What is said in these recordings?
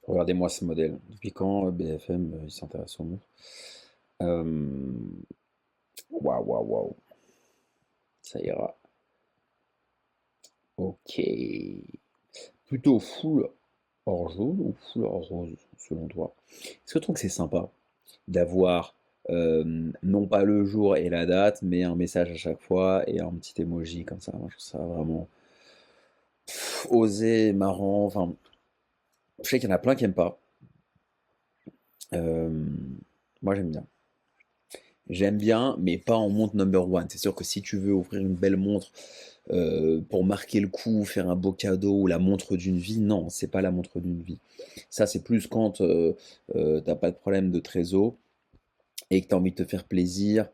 Regardez-moi ce modèle. Depuis quand BFM il s'intéresse aux montres? Waouh, waouh, waouh. Ça ira. Ok. Plutôt full or jaune ou full or rose, selon toi? Est-ce que tu trouves que c'est sympa d'avoir non pas le jour et la date, mais un message à chaque fois et un petit emoji comme ça? Moi, je trouve ça vraiment osé, marrant. Enfin, je sais qu'il y en a plein qui n'aiment pas. Euh, Moi, j'aime bien. J'aime bien, mais pas en montre number one. C'est sûr que si tu veux offrir une belle montre pour marquer le coup, faire un beau cadeau ou la montre d'une vie, non, c'est pas la montre d'une vie. Ça, c'est plus quand t'as pas de problème de trésor et que t'as envie de te faire plaisir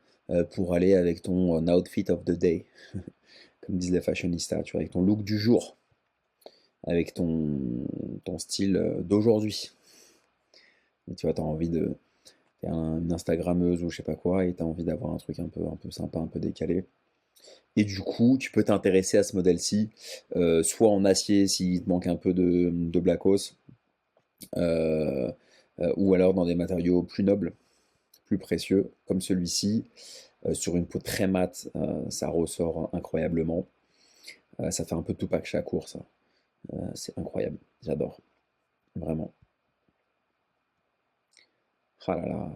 pour aller avec ton outfit of the day, comme disent les fashionistas, tu vois, avec ton look du jour, avec ton style d'aujourd'hui. Et tu vois, t'as envie de faire une Instagrammeuse ou je sais pas quoi et t'as envie d'avoir un truc un peu sympa, un peu décalé. Et du coup, tu peux t'intéresser à ce modèle-ci, soit en acier s'il te manque un peu de Blackos, euh, ou alors dans des matériaux plus nobles, plus précieux, comme celui-ci, sur une peau très mate, ça ressort incroyablement. Ça fait un peu Tupac Shakur, ça. C'est incroyable, j'adore, vraiment. Ah là là.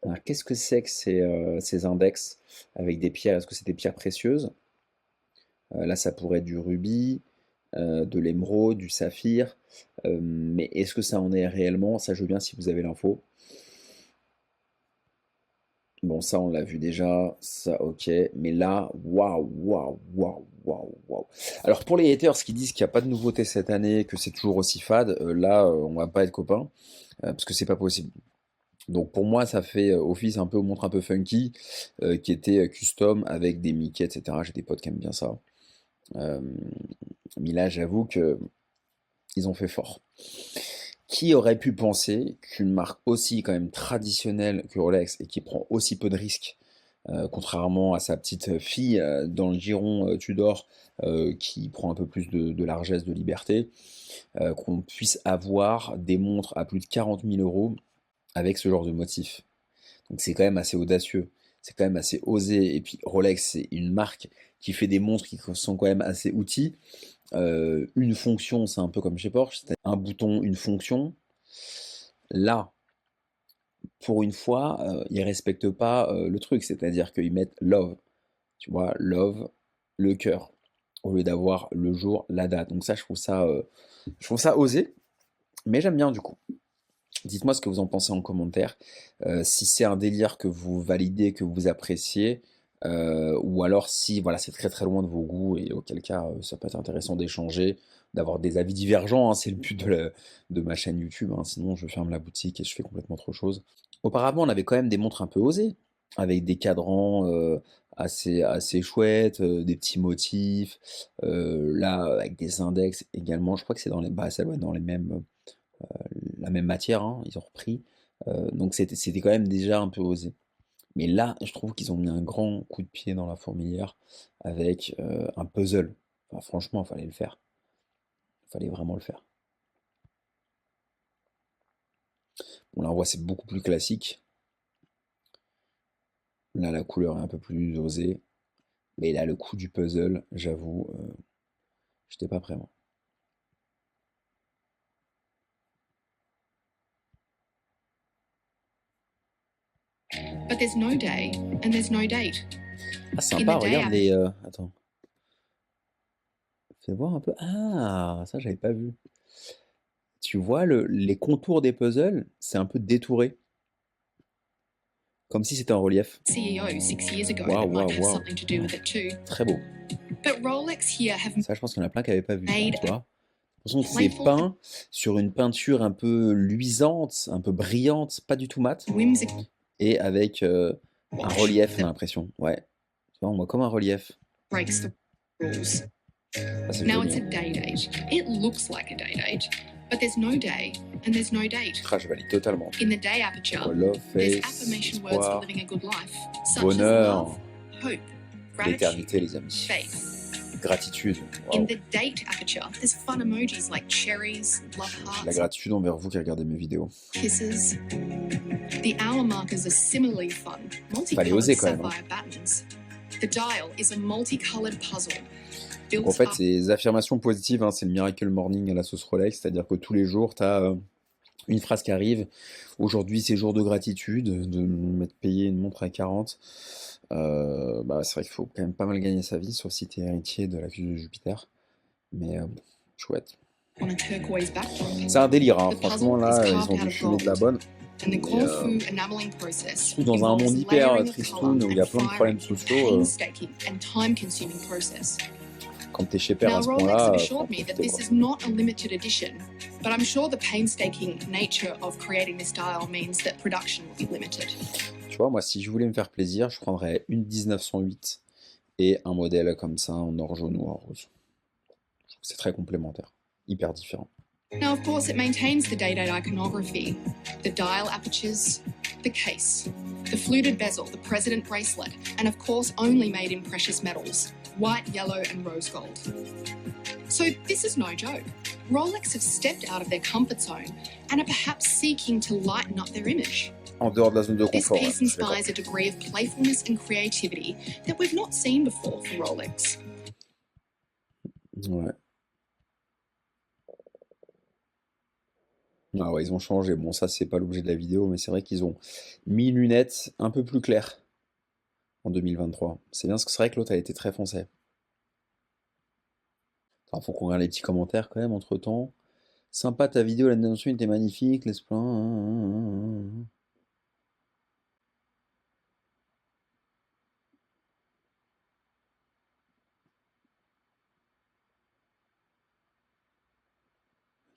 Alors, qu'est-ce que c'est que ces index avec des pierres? Est-ce que c'est des pierres précieuses? Là, ça pourrait être du rubis, de l'émeraude, du saphir. Mais est-ce que ça en est réellement? Ça, je veux bien si vous avez l'info. Bon, ça, on l'a vu déjà. Ça, ok. Mais là, waouh, waouh, waouh, waouh, waouh. Alors, pour les haters qui disent qu'il n'y a pas de nouveauté cette année, que c'est toujours aussi fade, là, on va pas être copains, parce que c'est pas possible. Donc pour moi, ça fait office un peu montre un peu funky, qui était custom avec des Mickey, etc. J'ai des potes qui aiment bien ça. Euh, mais là, j'avoue que ils ont fait fort. Qui aurait pu penser qu'une marque aussi quand même traditionnelle que Rolex et qui prend aussi peu de risques, contrairement à sa petite fille dans le giron Tudor, qui prend un peu plus de largesse, de liberté, qu'on puisse avoir des montres à plus de 40 000 euros avec ce genre de motif. Donc c'est quand même assez audacieux, c'est quand même assez osé. Et puis Rolex, c'est une marque qui fait des montres qui sont quand même assez outils. Une fonction, c'est un peu comme chez Porsche, c'est un bouton, une fonction. Là, pour une fois, ils respectent pas le truc, c'est-à-dire qu'ils mettent love, tu vois, love, le cœur, au lieu d'avoir le jour, la date. Donc ça, je trouve ça osé, mais j'aime bien du coup. Dites-moi ce que vous en pensez en commentaire. Si c'est un délire que vous validez, que vous appréciez, ou alors si voilà, c'est très très loin de vos goûts et auquel cas ça peut être intéressant d'échanger, d'avoir des avis divergents, hein, c'est le but de ma chaîne YouTube, hein, sinon je ferme la boutique et je fais complètement autre chose. Auparavant, on avait quand même des montres un peu osées, avec des cadrans assez chouettes, des petits motifs, là avec des index également. Je crois que c'est dans les, bah, ça doit être dans les mêmes la même matière, hein, ils ont repris. Donc c'était quand même déjà un peu osé. Mais là, je trouve qu'ils ont mis un grand coup de pied dans la fourmilière avec un puzzle. Enfin, franchement, il fallait le faire. Il fallait vraiment le faire. Bon, là, on voit, c'est beaucoup plus classique. Là, la couleur est un peu plus osée. Mais là, le coup du puzzle, j'avoue, j'étais pas prêt, moi. But there's no day and there's no date. Ah, sympa, regarde les... Attends, fais voir un peu. Ah, ça, j'avais pas vu. Tu vois, les contours des puzzles, c'est un peu détouré. Comme si c'était en relief. CEO 6 years ago Waouh, that might waouh, have waouh. something to do with it too. Très beau. But Rolex here have Ça, je pense qu'il y en a plein qui n'avaient pas vu ça, made tu vois. a De toute façon, c'est playful peint sur une peinture un peu luisante, un peu brillante, pas du tout mat, and whimsical et avec un watch relief, on a that l'impression. Ouais. Tu vois, on voit comme un relief. breaks the rules. Ah, c'est Now joli, it's a hein. day date. It looks like a day date, but there's no day and there's no date. Ah, je valide totalement. In the day aperture, Quoi, love, there's face, affirmation words for espoir, living a good life, such as bonheur, love, hope, gratitude, l'éternité, les amis. faith. Gratitude. In Waouh. the date aperture, there's fun emojis like cherries, love La hearts, gratitude envers vous qui regardez mes vidéos. kisses. The hour markers are similarly fun, Fallait multicolored oser quand même. sapphire buttons. The dial is a multicolored puzzle. Donc Built en fait, up ces affirmations positives, hein, c'est le Miracle Morning à la sauce Rolex, c'est-à-dire que tous les jours, tu as une phrase qui arrive. Aujourd'hui, c'est jour de gratitude, de m'être payé une montre à 40. Bah, c'est vrai qu'il faut quand même pas mal gagner sa vie, sauf si tu es héritier de la cuse de Jupiter. Mais chouette. on a turquoise backdrop. C'est un délire, hein. The Franchement, puzzle là, is ils carved ont out dû of fumer de la gold. bonne. And the Mais Corfu enameling process surtout dans un involves monde hyper layering of tristoun colour où il y a and plein de problèmes firing, sociaux, painstaking and time-consuming process. quand t'es chez Père Now, à ce Rolex point-là, have faut en assured me that profiter, this quoi. is not a limited edition, but I'm sure the painstaking nature of creating this dial means that production will be limited. Tu vois, moi, si je voulais me faire plaisir, je prendrais une 1908 et un modèle comme ça en or jaune ou en rose. Je trouve que c'est très complémentaire, hyper différent. Now, of course, it maintains the day-date iconography, the dial apertures, the case, the fluted bezel, the president bracelet, and of course only made in precious metals, white, yellow and rose gold. So this is no joke. Rolex have stepped out of their comfort zone and are perhaps seeking to lighten up their image. En dehors de la zone de This confort, ouais, piece je suis d'accord. inspires a degree of playfulness and creativity that we've not seen before for Rolex. Ouais. Ah ouais, ils ont changé. Bon, ça, c'est pas l'objet de la vidéo, mais c'est vrai qu'ils ont mis une lunette un peu plus claire en 2023. C'est bien parce que c'est vrai que l'autre, elle était très foncée. Alors, faut qu'on regarde les petits commentaires quand même entre-temps. Sympa ta vidéo, la dimension était magnifique, laisse plein.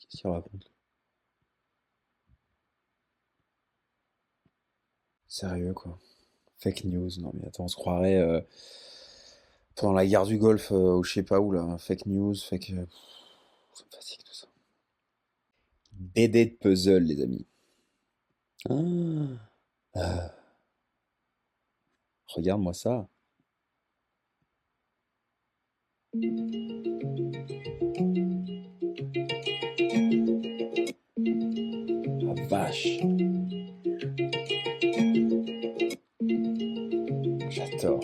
Qu'est-ce qu'il raconte? Sérieux, quoi. Fake news, non mais attends, on se croirait pendant la guerre du Golfe, ou je sais pas où là. Fake news, fake. Ça me fatigue tout ça. BD de puzzle, les amis. Ah, regarde-moi ça. La vache. J'adore.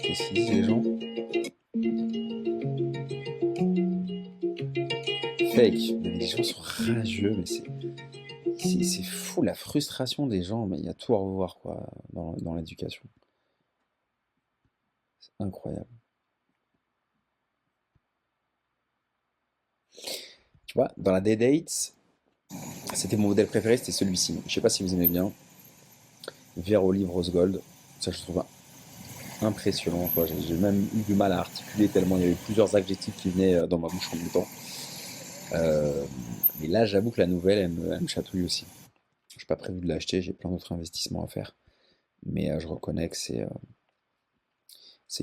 Qu'est-ce qu'ils disent les gens? Fake. Mais les gens sont rageux, mais c'est fou la frustration des gens, mais il y a tout à revoir quoi dans l'éducation. C'est incroyable. Tu vois, dans la Day-Date, c'était mon modèle préféré, c'était celui-ci. Je sais pas si vous aimez bien. Vert olive rose gold. Ça, je trouve impressionnant, quoi. J'ai même eu du mal à articuler tellement il y avait plusieurs adjectifs qui venaient dans ma bouche en même temps. Mais là, j'avoue que la nouvelle, elle me chatouille aussi. Je n'ai pas prévu de l'acheter, j'ai plein d'autres investissements à faire. Mais je reconnais que c'est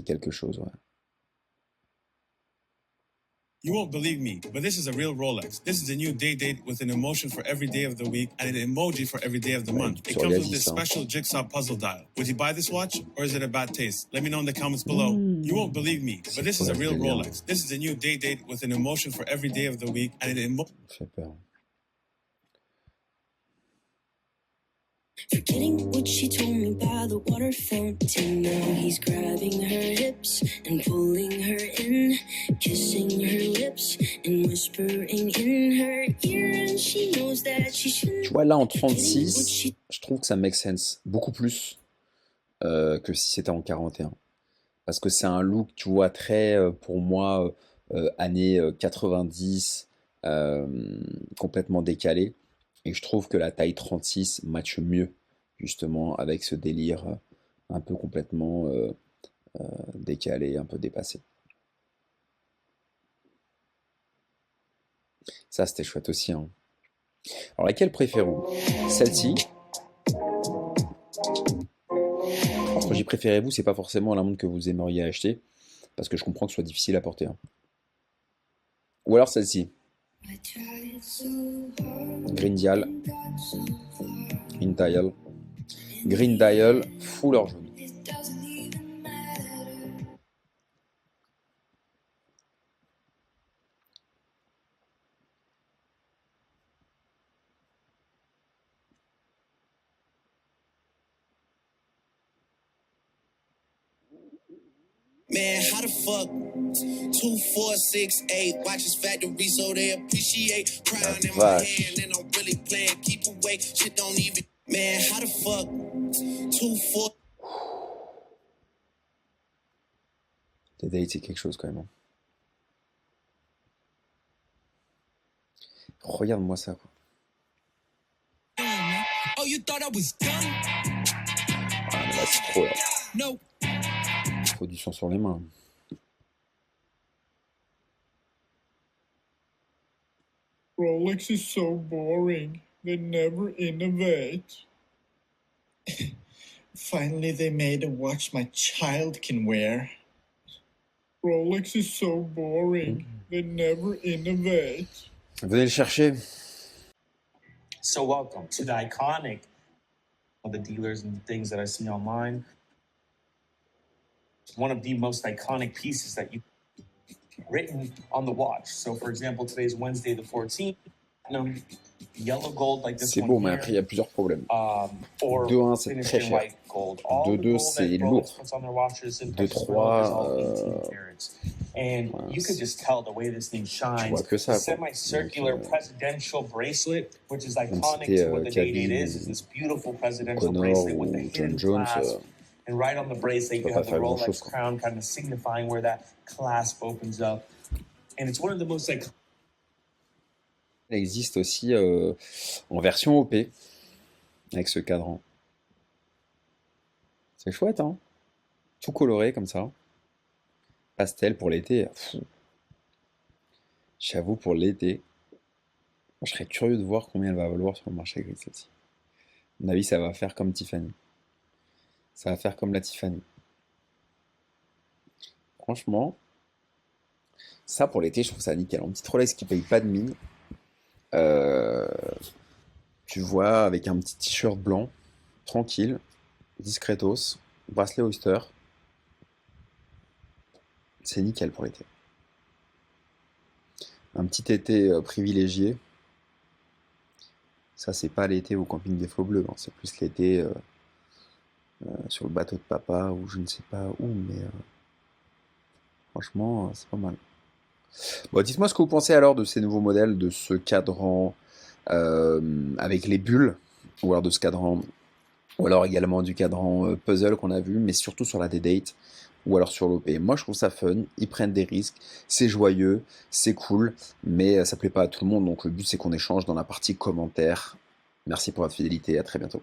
quelque chose, ouais. You won't believe me, but this is a real Rolex. This is a new day date with an emotion for every day of the week and an emoji for every day of the Ouais, month. It sur comes with Realisme, this hein. special jigsaw puzzle dial. Would you buy this watch or is it a bad taste? Let me know in the comments below. You won't believe me, but this is a real Rolex. This is a new day date with an emotion for every day of the week and an emotion. Ça fait peur. Forgetting what she told me by the water fountain. Now he's grabbing her hips and pulling her in, kissing her lips and whispering in her ear. And she knows that she shouldn't. Tu vois, là en 36, je trouve que ça make sense beaucoup plus que si c'était en 41. Parce que c'est un look, tu vois, très, pour moi, années 90, complètement décalé. Et je trouve que la taille 36 matche mieux, justement, avec ce délire un peu complètement décalé, un peu dépassé. Ça, c'était chouette aussi, hein. Alors, laquelle préférez-vous? Celle-ci. Quand j'ai préféré vous, c'est pas forcément la montre que vous aimeriez acheter, parce que je comprends que ce soit difficile à porter, hein. Ou alors celle-ci. Green Dial, In Dial. Green Dial, full or jaune. It doesn't even matter. Man, how the fuck 2, 4, 6, 8 watches factory so they appreciate crown in my vache. hand and I'm really playing keep away shit don't even man how the fuck 2, 4 Les dates, c'est quelque chose quand même. Regarde-moi ça, quoi. Oh you thought I was done? Ah, mais là, c'est trop, là. No. Faut du sang sur les mains. Rolex is so boring. They never innovate. Finally, they made a watch my child can wear. Rolex is so boring. They never innovate. Venez le chercher. So welcome to the iconic of the dealers and things that I see online. One of the most iconic pieces that you written on the watch. So for example, today's Wednesday the 14th. Yellow gold like this C'est one beau, mais here. après, il y a plusieurs problèmes. Or 2-1, c'est finished très in cher. white gold. All the 2-2, gold c'est that lourd. Rolex puts on their watches in 2-3, precious metal is all 18 carats. And ouais, you could just tell the way this thing Tu shines. vois que ça, The quoi. semicircular Donc, presidential bracelet, which is même si iconic t'es to what the date Kevin is this beautiful presidential Connor bracelet with the ou hidden John Jones, clasp. And right on the bracelet, tu you vas have pas the faire Rolex grand-chose, quoi. crown kind of signifying where that clasp opens up. And it's one of the most iconic. Il existe aussi en version OP, avec ce cadran. C'est chouette, hein? Tout coloré comme ça. Pastel pour l'été. Pfff. J'avoue, pour l'été, je serais curieux de voir combien elle va valoir sur le marché gris, celle-ci. À mon avis, ça va faire comme Tiffany. Ça va faire comme la Tiffany. Franchement, ça pour l'été, je trouve ça nickel. Un petit Rolex qui paye pas de mine. Tu vois, avec un petit t-shirt blanc, tranquille, discretos, bracelet Oyster. C'est nickel pour l'été. Un petit été privilégié. Ça, c'est pas l'été au camping des Flots Bleus, hein. C'est plus l'été sur le bateau de papa ou je ne sais pas où, mais franchement, c'est pas mal. Bon, dites-moi ce que vous pensez alors de ces nouveaux modèles, de ce cadran avec les bulles, ou alors de ce cadran, ou alors également du cadran puzzle qu'on a vu, mais surtout sur la D-Date, ou alors sur l'OP. Moi je trouve ça fun, ils prennent des risques, c'est joyeux, c'est cool, mais ça plaît pas à tout le monde, donc le but c'est qu'on échange dans la partie commentaires. Merci pour votre fidélité, à très bientôt.